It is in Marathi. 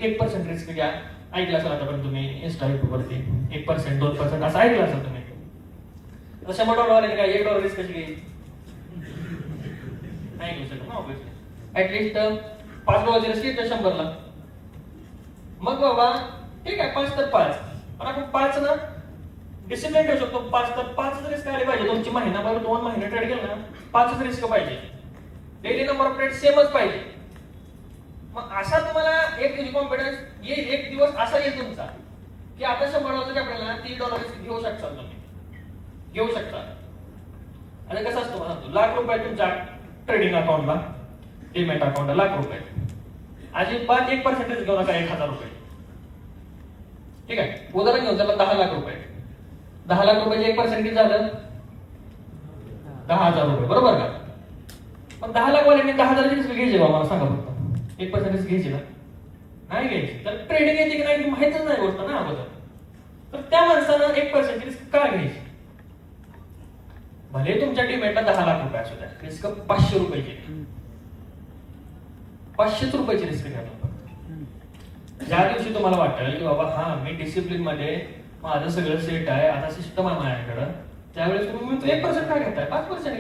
1% रिस्क घ्या. ऐकलं असेल आतापर्यंत तुम्ही इन्स्टा युट्यूबवरती 1%, 2% असं ऐकलं असेल तुम्ही. तर $100 काय $1 रिस्क कशी घ्यायची? नाही घेऊ शकत ना ऑब्विसली. ऍटलिस्ट $5 रिस्क येतं 100ला. मग बाबा ठीक आहे 5 तर 5, पण आपण 5 ना डिसिप्लिन ठेवू शकतो. 5 तर 5च रिस्क आले पाहिजे. तुमची महिनाभर 2 महिने ट्रेड केलं ना 5च रिस्क पाहिजे. डेली नंबर ऑफ ट्रेड सेमच पाहिजे. मग असा तुम्हाला एक दिवशी कॉन्फिडन्स येईल. एक दिवस असा येईल तुमचा की आता $100 आपल्याला $3 रिस्क घेऊ शकता. तुम्ही घेऊ शकता. आणि कसं असतं मला ₹1,00,000 तुमच्या ट्रेडिंग अकाउंटला, डीमॅट अकाउंटला ₹1,00,000. अजिबात 1% घेऊ नका. ₹1,000. ठीक आहे. उदाहरण घेऊन त्याला ₹10,00,000. ₹10,00,000 1% किती झालं? ₹10,000. बरोबर का? पण 10 लाख वाले 10,000 रिस्क घ्यायचे बा मला सांगा फक्त. 1% रिस्क घ्यायची ना? नाही घ्यायची. तर ट्रेडिंग येते की नाही माहितच नाही गोष्ट ना अगोदर. तर त्या माणसानं 1% रिस्क का घ्यायची? भले तुमच्या डीमॅटला ₹10,00,000 असू द्या, रिस्क ₹500 ₹500 रिस्क घ्या. ज्या दिवशी तुम्हाला वाटेल की बाबा हा मी डिसिप्लिन मध्ये माझं सगळं सेट आहे, आता सिस्टम आहे माझ्याकडं, त्यावेळेस तुम्ही 1% काय घेताय? 5%